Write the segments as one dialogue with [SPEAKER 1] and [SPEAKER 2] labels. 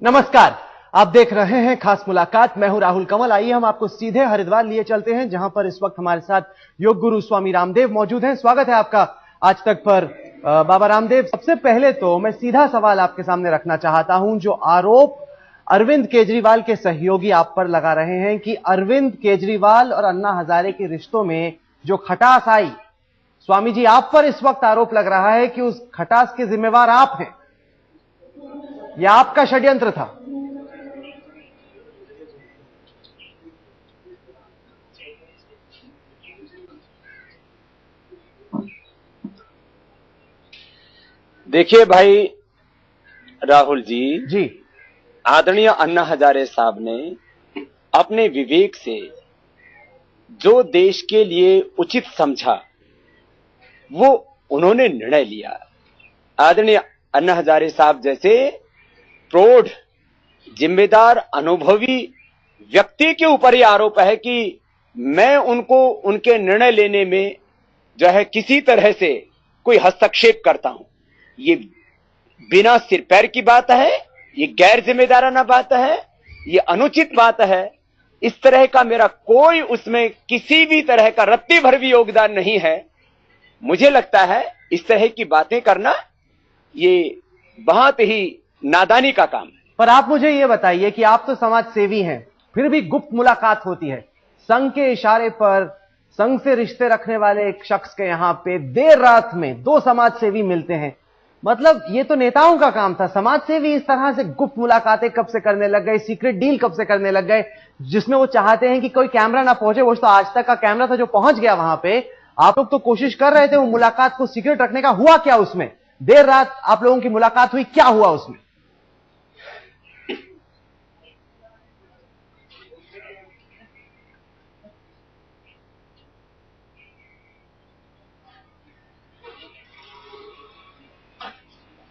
[SPEAKER 1] नमस्कार, आप देख रहे हैं खास मुलाकात। मैं हूं राहुल कंवल। आइए हम आपको सीधे हरिद्वार लिए चलते हैं, जहां पर इस वक्त हमारे साथ योग गुरु स्वामी रामदेव मौजूद हैं। स्वागत है आपका आज तक पर बाबा रामदेव। सबसे पहले तो मैं सीधा सवाल आपके सामने रखना चाहता हूं। जो आरोप अरविंद केजरीवाल के सहयोगी आप पर लगा रहे हैं कि अरविंद केजरीवाल और अन्ना हजारे के रिश्तों में जो खटास आई, स्वामी जी आप पर इस वक्त आरोप लग रहा है कि उस खटास के जिम्मेवार आप हैं। यह आपका षड्यंत्र था।
[SPEAKER 2] देखिए भाई राहुल जी, आदरणीय अन्ना हजारे साहब ने अपने विवेक से जो देश के लिए उचित समझा वो उन्होंने निर्णय लिया। आदरणीय अन्ना हजारे साहब जैसे प्रौढ़, जिम्मेदार, अनुभवी व्यक्ति के ऊपर यह आरोप है कि मैं उनको उनके निर्णय लेने में जो है किसी तरह से कोई हस्तक्षेप करता हूं। ये बिना सिर पैर की बात है, ये गैर जिम्मेदाराना बात है, ये अनुचित बात है। इस तरह का मेरा कोई उसमें किसी भी तरह का रत्ती भर भी योगदान नहीं है। मुझे लगता है इस तरह की बातें करना ये बहुत ही नादानी का काम है।
[SPEAKER 1] पर आप मुझे यह बताइए कि आप तो समाज सेवी हैं, फिर भी गुप्त मुलाकात होती है। संघ के इशारे पर संघ से रिश्ते रखने वाले एक शख्स के यहां पे देर रात में दो समाज सेवी मिलते हैं। मतलब ये तो नेताओं का काम था। समाज सेवी इस तरह से गुप्त मुलाकातें कब से करने लग गए, सीक्रेट डील कब से करने लग गए, जिसमें वो चाहते हैं कि कोई कैमरा ना पहुंचे। वो तो आज तक का कैमरा था जो पहुंच गया वहां पे। आप लोग तो कोशिश कर रहे थे वो मुलाकात को सीक्रेट रखने का। हुआ क्या उसमें? देर रात आप लोगों की मुलाकात हुई, क्या हुआ उसमें?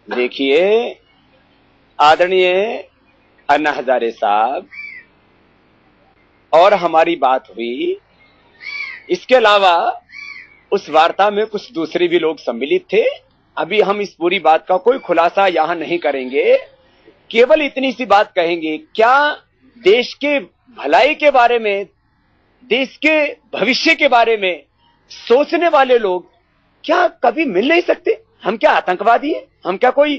[SPEAKER 2] देखिए आदरणीय अन्ना हजारे साहब और हमारी बात हुई। इसके अलावा उस वार्ता में कुछ दूसरे भी लोग सम्मिलित थे। अभी हम इस पूरी बात का कोई खुलासा यहां नहीं करेंगे, केवल इतनी सी बात कहेंगे, क्या देश के भलाई के बारे में, देश के भविष्य के बारे में सोचने वाले लोग क्या कभी मिल नहीं सकते? हम क्या आतंकवादी हैं? हम क्या कोई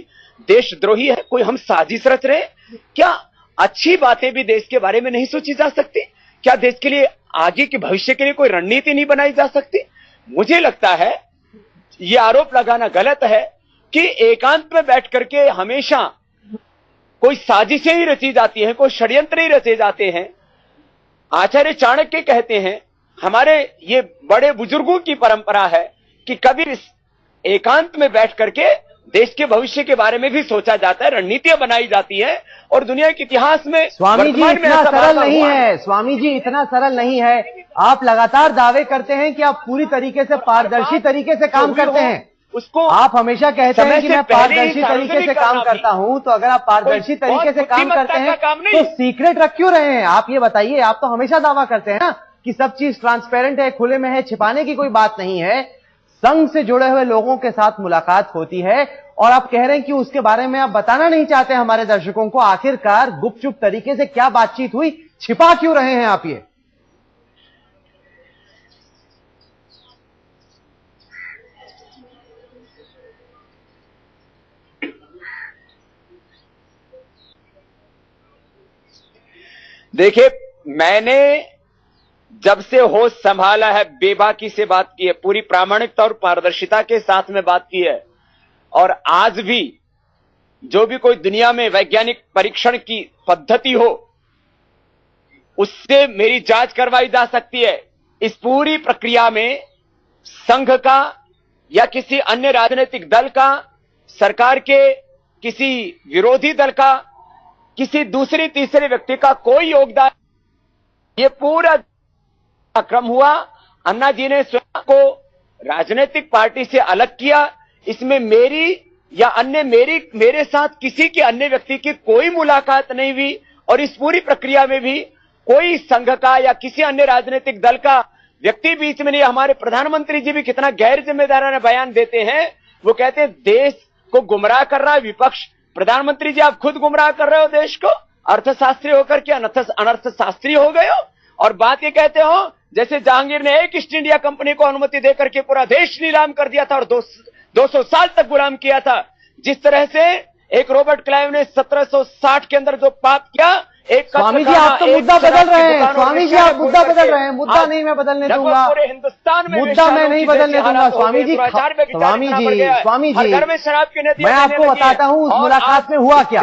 [SPEAKER 2] देशद्रोही है? कोई हम साजिश रच रहे हैं? क्या अच्छी बातें भी देश के बारे में नहीं सोची जा सकती? क्या देश के लिए, आगे के भविष्य के लिए कोई रणनीति नहीं बनाई जा सकती? मुझे लगता है यह आरोप लगाना गलत है कि एकांत में बैठ करके हमेशा कोई साजिशें ही रची जाती हैं, कोई षड्यंत्र ही रचे जाते हैं। आचार्य चाणक्य कहते हैं, हमारे ये बड़े बुजुर्गों की परंपरा है कि कभी इस एकांत में बैठ करके देश के भविष्य के बारे में भी सोचा जाता है, रणनीतियां बनाई जाती है। और दुनिया के इतिहास में
[SPEAKER 1] स्वामी जी इतना सरल नहीं है। स्वामी जी इतना सरल नहीं है। आप लगातार दावे करते हैं कि आप पूरी तरीके से पारदर्शी तरीके से काम करते हैं। उसको आप हमेशा कहते हैं कि मैं पारदर्शी तरीके से काम करता हूं। तो अगर आप पारदर्शी तरीके से काम करते हैं तो सीक्रेट रख क्यों रहे हैं? आप ये बताइए। आप तो हमेशा दावा करते हैं ना कि सब चीज ट्रांसपेरेंट है, खुले में है, छिपाने की कोई बात नहीं है। संघ से जुड़े हुए लोगों के साथ मुलाकात होती है और आप कह रहे हैं कि उसके बारे में आप बताना नहीं चाहते हमारे दर्शकों को। आखिरकार गुपचुप तरीके से क्या बातचीत हुई, छिपा क्यों रहे हैं आप ये?
[SPEAKER 2] देखिए, मैंने जब से होश संभाला है बेबाकी से बात की है, पूरी प्रामाणिकता और पारदर्शिता के साथ में बात की है। और आज भी जो भी कोई दुनिया में वैज्ञानिक परीक्षण की पद्धति हो उससे मेरी जांच करवाई जा सकती है। इस पूरी प्रक्रिया में संघ का या किसी अन्य राजनीतिक दल का, सरकार के किसी विरोधी दल का, किसी दूसरे तीसरे व्यक्ति का कोई योगदान, ये पूरा क्रम हुआ। अन्ना जी ने स्वयं को राजनीतिक पार्टी से अलग किया। इसमें मेरी या अन्य मेरे साथ किसी के अन्य व्यक्ति की कोई मुलाकात नहीं हुई। और इस पूरी प्रक्रिया में भी कोई संघ का या किसी अन्य राजनीतिक दल का व्यक्ति बीच में नहीं। हमारे प्रधानमंत्री जी भी कितना गैर जिम्मेदाराना बयान देते हैं। वो कहते हैं देश को गुमराह कर रहा है विपक्ष, प्रधानमंत्री जी, आप खुद गुमराह कर रहे हो देश को, अर्थशास्त्री होकर के अनर्थशास्त्री हो गए हो, और बात ये कहते हो जैसे जहांगीर ने एक ईस्ट इंडिया कंपनी को अनुमति देकर के पूरा देश नीलाम कर दिया था और 200 साल तक गुलाम किया था। जिस तरह से एक रॉबर्ट क्लाइव ने 1760 के अंदर जो पाप किया, एक
[SPEAKER 1] स्वामी जी आप तो मुद्दा बदल रहे हैं, स्वामी जी आप मुद्दा बदल रहे हैं। मुद्दा नहीं मैं बदलने दूंगा,
[SPEAKER 2] पूरे हिंदुस्तान में
[SPEAKER 1] मुद्दा मैं नहीं बदलने दूंगा। स्वामी जी, स्वामी जी
[SPEAKER 2] घर में शराब पीने,
[SPEAKER 1] मैं आपको बताता हूँ उस मुलाकात में हुआ क्या।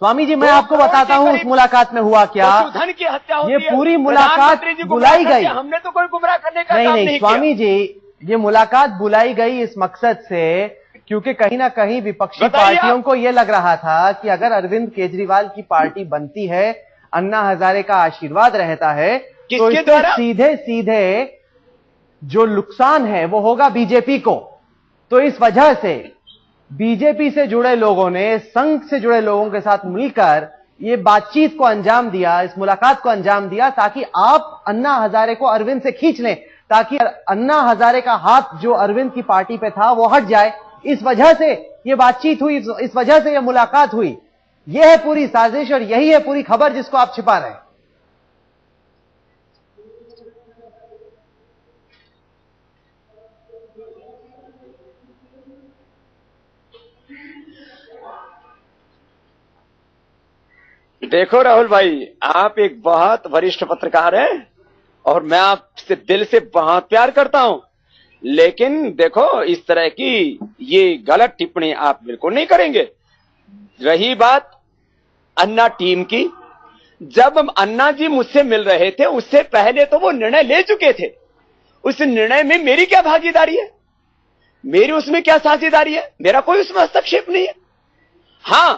[SPEAKER 1] स्वामी जी मैं आपको बताता हूँ उस मुलाकात में हुआ क्या।
[SPEAKER 2] धन की हत्या होती है,
[SPEAKER 1] ये पूरी मुलाकात बुलाई गई,
[SPEAKER 2] हमने तो कोई गुमराह करने का काम नहीं
[SPEAKER 1] स्वामी जी, ये मुलाकात बुलाई गई इस मकसद से क्योंकि कहीं ना कहीं विपक्षी पार्टियों को यह लग रहा था कि अगर अरविंद केजरीवाल की पार्टी बनती है, अन्ना हजारे का आशीर्वाद रहता है, तो इससे सीधे सीधे जो नुकसान है वो होगा बीजेपी को। तो इस वजह से बीजेपी से जुड़े लोगों ने, संघ से जुड़े लोगों के साथ मिलकर ये बातचीत को अंजाम दिया, इस मुलाकात को अंजाम दिया, ताकि आप अन्ना हजारे को अरविंद से खींच लें, ताकि अन्ना हजारे का हाथ जो अरविंद की पार्टी पे था वो हट जाए। इस वजह से ये बातचीत हुई, इस वजह से ये मुलाकात हुई। यह है पूरी साजिश और यही है पूरी खबर जिसको आप छिपा रहे हैं।
[SPEAKER 2] देखो राहुल भाई, आप एक बहुत वरिष्ठ पत्रकार हैं और मैं आपसे दिल से बहुत प्यार करता हूं, लेकिन देखो इस तरह की ये गलत टिप्पणी आप बिल्कुल नहीं करेंगे। रही बात अन्ना टीम की, जब अन्ना जी मुझसे मिल रहे थे उससे पहले तो वो निर्णय ले चुके थे। उस निर्णय में मेरी क्या भागीदारी है, मेरी उसमें क्या साझेदारी है, मेरा कोई उसमें हस्तक्षेप नहीं है। हां,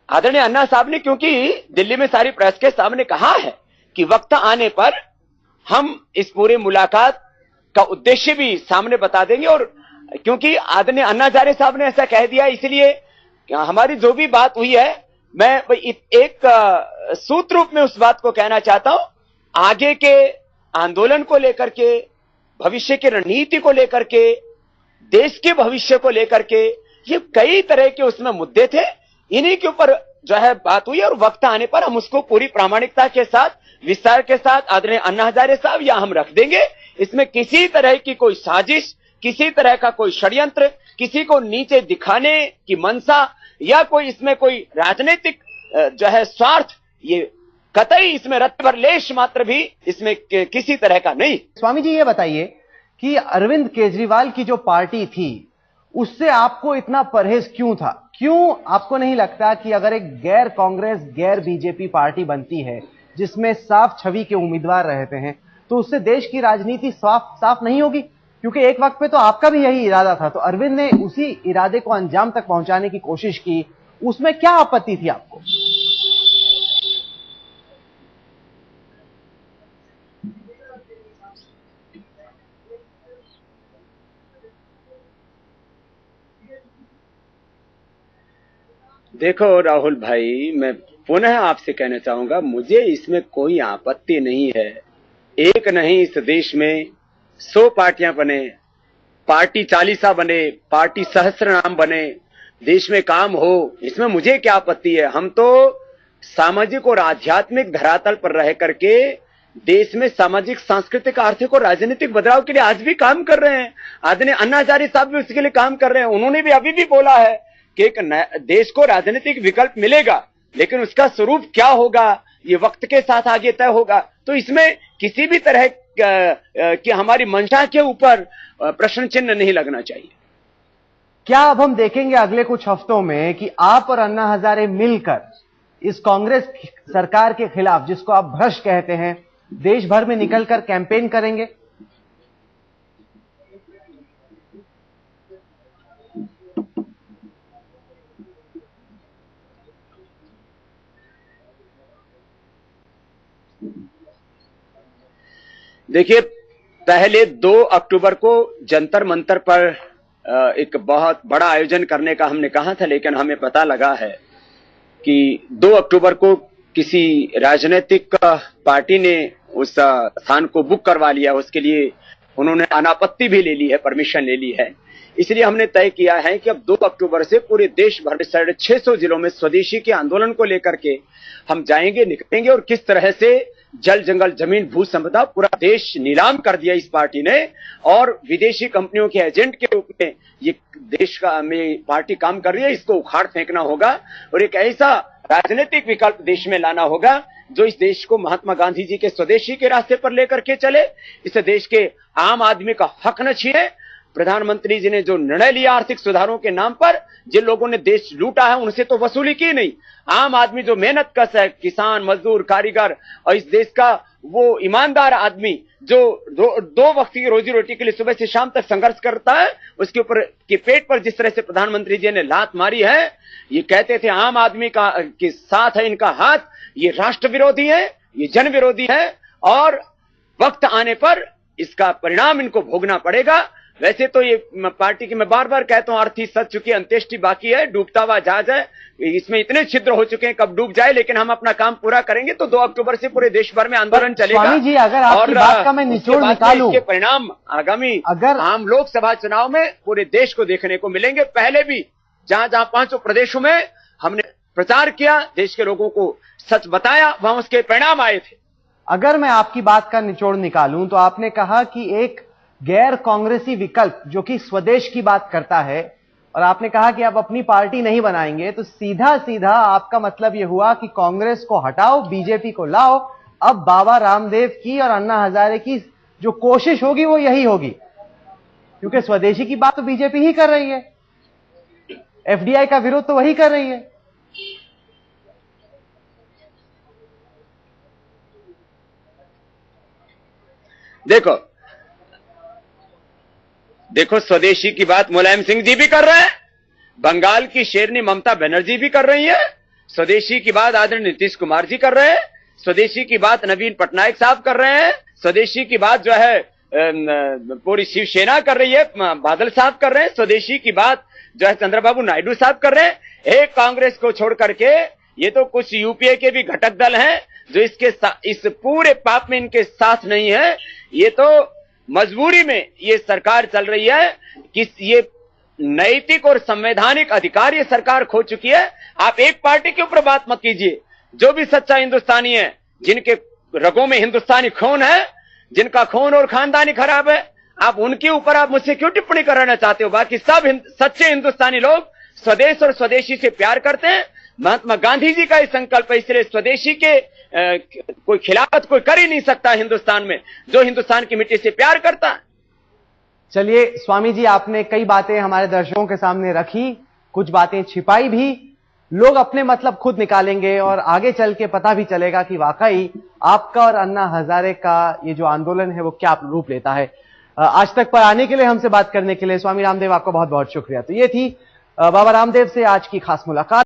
[SPEAKER 2] आदरणीय अन्ना साहब ने क्योंकि दिल्ली में सारी प्रेस के सामने कहा है कि वक्त आने पर हम इस पूरे मुलाकात का उद्देश्य भी सामने बता देंगे, और क्योंकि आदरणीय अन्ना हजारे साहब ने ऐसा कह दिया, इसलिए हमारी जो भी बात हुई है, मैं एक सूत्र रूप में उस बात को कहना चाहता हूं। आगे के आंदोलन को लेकर के, भविष्य की रणनीति को लेकर के, देश के भविष्य को लेकर के, ये कई तरह के उसमें मुद्दे थे, इन्हीं के ऊपर जो है बात हुई, और वक्त आने पर हम उसको पूरी प्रामाणिकता के साथ, विस्तार के साथ आदरणीय अन्ना हजारे साहब या हम रख देंगे। इसमें किसी तरह की कोई साजिश, किसी तरह का कोई षड्यंत्र, किसी को नीचे दिखाने की मंशा या कोई इसमें कोई राजनीतिक जो है स्वार्थ, ये कतई इसमें रत्न भर लेश मात्र भी इसमें किसी तरह का नहीं।
[SPEAKER 1] स्वामी जी ये बताइए कि अरविंद केजरीवाल की जो पार्टी थी उससे आपको इतना परहेज क्यों था? क्यों आपको नहीं लगता कि अगर एक गैर कांग्रेस, गैर बीजेपी पार्टी बनती है जिसमें साफ छवि के उम्मीदवार रहते हैं, तो उससे देश की राजनीति साफ नहीं होगी? क्योंकि एक वक्त पे तो आपका भी यही इरादा था, तो अरविंद ने उसी इरादे को अंजाम तक पहुंचाने की कोशिश की, उसमें क्या आपत्ति थी आपको?
[SPEAKER 2] देखो राहुल भाई, मैं पुनः आपसे कहना चाहूंगा, मुझे इसमें कोई आपत्ति नहीं है। एक नहीं, इस देश में 100 पार्टियां बने, पार्टी 40 बने, पार्टी सहस्त्र नाम बने, देश में काम हो, इसमें मुझे क्या आपत्ति है। हम तो सामाजिक और आध्यात्मिक धरातल पर रह करके देश में सामाजिक, सांस्कृतिक, आर्थिक और राजनीतिक बदलाव के लिए आज भी काम कर रहे हैं। आदरणीय अन्ना हजारे साहब भी उसके लिए काम कर रहे हैं। उन्होंने भी अभी भी बोला है कि एक देश को राजनीतिक विकल्प मिलेगा, लेकिन उसका स्वरूप क्या होगा ये वक्त के साथ आगे तय होगा। तो इसमें किसी भी तरह की हमारी मंशा के ऊपर प्रश्न चिन्ह नहीं लगना चाहिए।
[SPEAKER 1] क्या अब हम देखेंगे अगले कुछ हफ्तों में कि आप और अन्ना हजारे मिलकर इस कांग्रेस सरकार के खिलाफ, जिसको आप भ्रष्ट कहते हैं, देश भर में निकलकर कैंपेन करेंगे?
[SPEAKER 2] देखिए, पहले 2 अक्टूबर को जंतर मंतर पर एक बहुत बड़ा आयोजन करने का हमने कहा था, लेकिन हमें पता लगा है कि 2 अक्टूबर को किसी राजनीतिक पार्टी ने उस स्थान को बुक करवा लिया, उसके लिए उन्होंने अनापत्ति भी ले ली है, परमिशन ले ली है। इसलिए हमने तय किया है कि अब 2 अक्टूबर से पूरे देश भर में 650 जिलों में स्वदेशी के आंदोलन को लेकर के हम जाएंगे, निकलेंगे। और किस तरह से जल जंगल जमीन भू संपदा पूरा देश नीलाम कर दिया इस पार्टी ने, और विदेशी कंपनियों के एजेंट के रूप में ये देश का में पार्टी काम कर रही है, इसको उखाड़ फेंकना होगा और एक ऐसा राजनीतिक विकल्प देश में लाना होगा जो इस देश को महात्मा गांधी जी के स्वदेशी के रास्ते पर लेकर के चले। इस देश के आम आदमी का हक न छीने। प्रधानमंत्री जी ने जो निर्णय लिया आर्थिक सुधारों के नाम पर, जिन लोगों ने देश लूटा है उनसे तो वसूली की नहीं। आम आदमी जो मेहनत कश है, किसान, मजदूर, कारीगर और इस देश का वो ईमानदार आदमी जो 2 वक्त की रोजी रोटी के लिए सुबह से शाम तक संघर्ष करता है, उसके ऊपर के पेट पर जिस तरह से प्रधानमंत्री जी ने लात मारी है, ये कहते थे आम आदमी का के साथ है इनका हाथ, ये राष्ट्र विरोधी है, ये जन विरोधी है और वक्त आने पर इसका परिणाम इनको भोगना पड़ेगा। वैसे तो ये पार्टी की मैं बार बार कहता हूं अर्थी सज चुकी, अंत्येष्टि बाकी है, डूबता हुआ जहाज है, इसमें इतने छिद्र हो चुके हैं, कब डूब जाए, लेकिन हम अपना काम पूरा करेंगे तो 2 अक्टूबर से पूरे देश भर में आंदोलन चलेगा।
[SPEAKER 1] स्वामी जी, अगर आपकी बात का मैं निचोड़ निकालूं,
[SPEAKER 2] इसके परिणाम आगामी आम लोकसभा चुनाव में पूरे देश को देखने को मिलेंगे। पहले भी जहां जहां 5 प्रदेशों में हमने प्रचार किया, देश के लोगों को सच बताया, वहां उसके परिणाम आए थे।
[SPEAKER 1] अगर मैं आपकी बात का निचोड़ निकालूं तो आपने कहा कि एक गैर कांग्रेसी विकल्प जो कि स्वदेश की बात करता है, और आपने कहा कि आप अपनी पार्टी नहीं बनाएंगे, तो सीधा सीधा आपका मतलब यह हुआ कि कांग्रेस को हटाओ, बीजेपी को लाओ। अब बाबा रामदेव की और अन्ना हजारे की जो कोशिश होगी वो यही होगी, क्योंकि स्वदेशी की बात तो बीजेपी ही कर रही है, एफडीआई का विरोध तो वही कर रही है।
[SPEAKER 2] देखो स्वदेशी की बात मुलायम सिंह जी भी कर रहे हैं, बंगाल की शेरनी ममता बनर्जी भी कर रही है, स्वदेशी की बात आदरणीय नीतीश कुमार जी कर रहे हैं, स्वदेशी की बात नवीन पटनायक साहब कर रहे हैं, स्वदेशी की बात जो है पूरी शिवसेना कर रही है, बादल साहब कर रहे हैं, स्वदेशी की बात जो है चंद्रबाबू नायडू साहब कर रहे हैं। एक कांग्रेस को छोड़ करके ये तो कुछ यूपीए के भी घटक दल हैं जो इस पूरे पाप में इनके साथ नहीं है। ये तो मजबूरी में ये सरकार चल रही है कि ये नैतिक और संवैधानिक अधिकार ये सरकार खो चुकी है। आप एक पार्टी के ऊपर बात मत कीजिए, जो भी सच्चा हिंदुस्तानी है, जिनके रगों में हिंदुस्तानी खून है, जिनका खून और खानदानी खराब है, आप उनके ऊपर आप मुझसे क्यों टिप्पणी कराना चाहते हो? बाकी सब सच्चे हिंदुस्तानी लोग स्वदेश और स्वदेशी से प्यार करते हैं। महात्मा गांधी जी का ही संकल्प है, इसलिए स्वदेशी के कोई खिलाफत कोई कर ही नहीं सकता हिंदुस्तान में, जो हिंदुस्तान की मिट्टी से प्यार करता है।
[SPEAKER 1] चलिए स्वामी जी, आपने कई बातें हमारे दर्शकों के सामने रखी, कुछ बातें छिपाई भी, लोग अपने मतलब खुद निकालेंगे और आगे चल के पता भी चलेगा कि वाकई आपका और अन्ना हजारे का ये जो आंदोलन है वो क्या रूप लेता है। आज तक पर आने के लिए, हमसे बात करने के लिए स्वामी रामदेव आपका बहुत बहुत शुक्रिया। तो ये थी बाबा रामदेव से आज की खास मुलाकात।